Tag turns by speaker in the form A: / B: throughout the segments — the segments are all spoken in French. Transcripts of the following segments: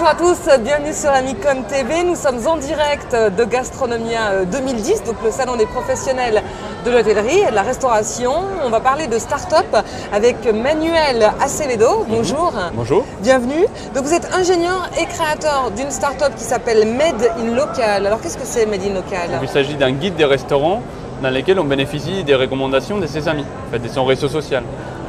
A: Bonjour à tous, bienvenue sur Amicom TV. Nous sommes en direct de Gastronomia 2010, donc le salon des professionnels de l'hôtellerie et de la restauration. On va parler de start-up avec Manuel Acevedo. Bonjour.
B: Bonjour.
A: Bienvenue. Donc vous êtes ingénieur et créateur d'une start-up qui s'appelle Made in Local. Alors qu'est-ce que c'est Made in Local?
B: Il s'agit d'un guide des restaurants dans lequel on bénéficie des recommandations de ses amis, en fait, de son réseau social.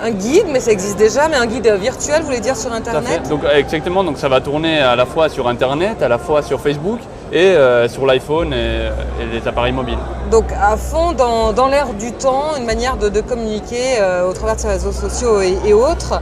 A: Un guide, mais ça existe déjà, mais un guide virtuel, vous voulez dire sur Internet?
B: Donc, exactement, donc ça va tourner à la fois sur Internet, à la fois sur Facebook et sur l'iPhone et les appareils mobiles.
A: Donc à fond dans l'air du temps, une manière de communiquer au travers de ses réseaux sociaux et autres.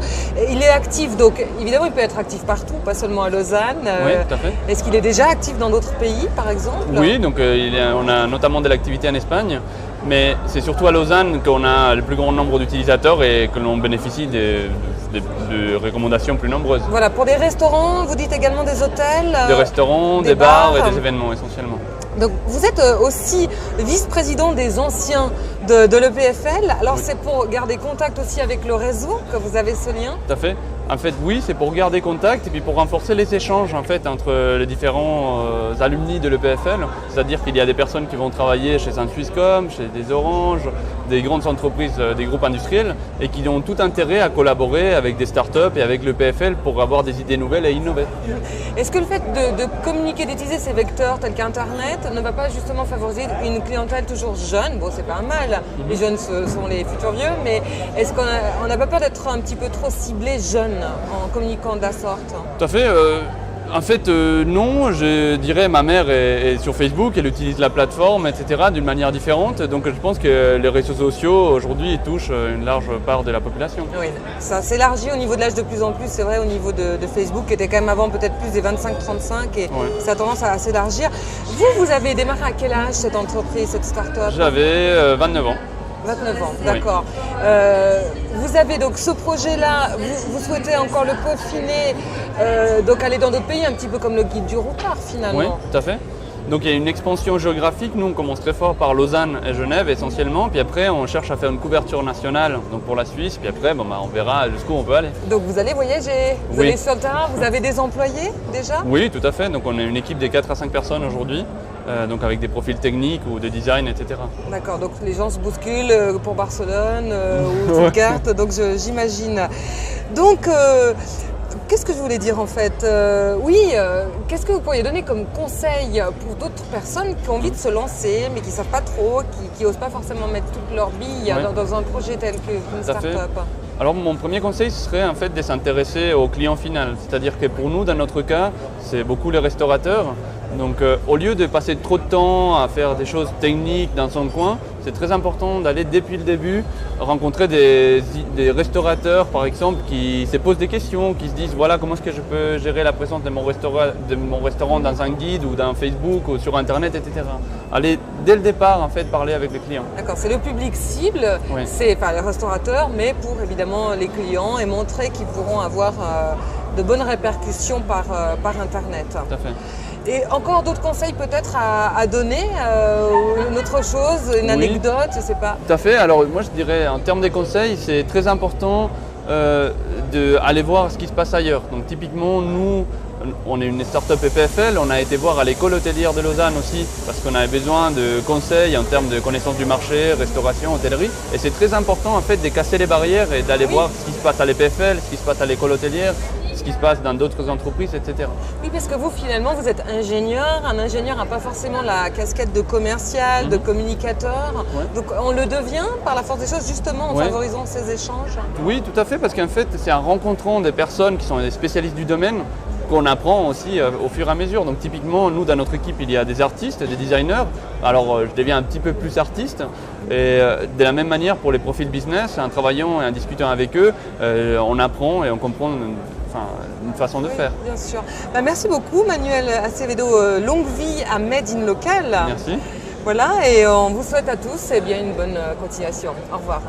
A: Il est actif, donc évidemment il peut être actif partout, pas seulement à Lausanne.
B: Oui, tout à fait.
A: Est-ce qu'il est déjà actif dans d'autres pays par exemple?
B: Oui, donc on a notamment de l'activité en Espagne. Mais c'est surtout à Lausanne qu'on a le plus grand nombre d'utilisateurs et que l'on bénéficie de recommandations plus nombreuses.
A: Voilà, pour des restaurants, vous dites également des hôtels?
B: Des restaurants, des bars et des événements essentiellement.
A: Donc vous êtes aussi vice-président des anciens de l'EPFL. Alors oui. C'est pour garder contact aussi avec le réseau que vous avez ce lien?
B: Tout à fait. En fait, oui, c'est pour garder contact et puis pour renforcer les échanges en fait, entre les différents alumni de l'EPFL. C'est-à-dire qu'il y a des personnes qui vont travailler chez un Swisscom, chez des Orange, des grandes entreprises, des groupes industriels et qui ont tout intérêt à collaborer avec des startups et avec l'EPFL pour avoir des idées nouvelles et innover.
A: Est-ce que le fait de communiquer, d'utiliser ces vecteurs tels qu'Internet ne va pas justement favoriser une clientèle toujours jeune? Bon, c'est pas un mal, les jeunes sont les futurs vieux, mais est-ce qu'on n'a pas peur d'être un petit peu trop ciblé jeune en communiquant de la sorte?
B: Tout à fait. En fait, non, je dirais ma mère est sur Facebook, elle utilise la plateforme, etc. d'une manière différente. Donc je pense que les réseaux sociaux aujourd'hui touchent une large part de la population.
A: Oui, ça s'élargit au niveau de l'âge de plus en plus, c'est vrai, au niveau de Facebook qui était quand même avant peut-être plus des 25-35 et ouais. Ça a tendance à s'élargir. Vous avez démarré à quel âge cette entreprise, cette start-up?
B: J'avais 29 ans.
A: 29 ans, d'accord. Oui. Vous avez donc ce projet-là, vous souhaitez encore le peaufiner, donc aller dans d'autres pays, un petit peu comme le guide du routard finalement.
B: Oui, tout à fait. Donc il y a une expansion géographique, nous on commence très fort par Lausanne et Genève essentiellement, puis après on cherche à faire une couverture nationale donc pour la Suisse, puis après on verra jusqu'où on peut aller.
A: Donc vous allez voyager, vous allez sur le terrain, vous avez des employés déjà?
B: Oui, tout à fait, donc on a une équipe de 4 à 5 personnes aujourd'hui. Donc avec des profils techniques ou de design, etc.
A: D'accord, donc les gens se bousculent pour Barcelone ou Stuttgart, donc j'imagine. Donc, qu'est-ce que je voulais dire en fait? Qu'est-ce que vous pourriez donner comme conseil pour d'autres personnes qui ont envie de se lancer, mais qui ne savent pas trop, qui n'osent pas forcément mettre toutes leurs billes dans un projet tel qu'une start-up?
B: Alors mon premier conseil ce serait en fait de s'intéresser au client final, c'est-à-dire que pour nous dans notre cas c'est beaucoup les restaurateurs, donc au lieu de passer trop de temps à faire des choses techniques dans son coin, c'est très important d'aller depuis le début rencontrer des restaurateurs par exemple qui se posent des questions, qui se disent voilà comment est-ce que je peux gérer la présence de mon restaurant dans un guide ou dans Facebook ou sur internet, etc. Aller dès le départ en fait parler avec les clients.
A: D'accord, c'est le public cible, oui. C'est les restaurateurs, mais pour évidemment les clients et montrer qu'ils pourront avoir de bonnes répercussions par internet.
B: Tout à fait.
A: Et encore d'autres conseils peut-être à donner, une autre chose, une anecdote, je ne sais pas.
B: Tout à fait, alors moi je dirais en termes des conseils, c'est très important d'aller voir ce qui se passe ailleurs. Donc typiquement nous, on est une start-up EPFL, on a été voir à l'école hôtelière de Lausanne aussi parce qu'on avait besoin de conseils en termes de connaissance du marché, restauration, hôtellerie. Et c'est très important en fait de casser les barrières et d'aller voir ce qui se passe à l'EPFL, ce qui se passe à l'école hôtelière, ce qui se passe dans d'autres entreprises, etc. Oui,
A: parce que vous, finalement, vous êtes ingénieur. Un ingénieur n'a pas forcément la casquette de commercial, de communicateur. Ouais. Donc, on le devient par la force des choses, justement, en favorisant ces échanges.
B: Oui, tout à fait, parce qu'en fait, c'est en rencontrant des personnes qui sont des spécialistes du domaine qu'on apprend aussi au fur et à mesure. Donc typiquement, nous, dans notre équipe, il y a des artistes, des designers. Alors, je deviens un petit peu plus artiste. Et de la même manière, pour les profils business, en travaillant et en discutant avec eux, on apprend et on comprend une façon de faire.
A: Bien sûr. Merci beaucoup, Manuel Acevedo. Longue vie à Made in Local.
B: Merci.
A: Voilà, et on vous souhaite à tous une bonne continuation. Au revoir.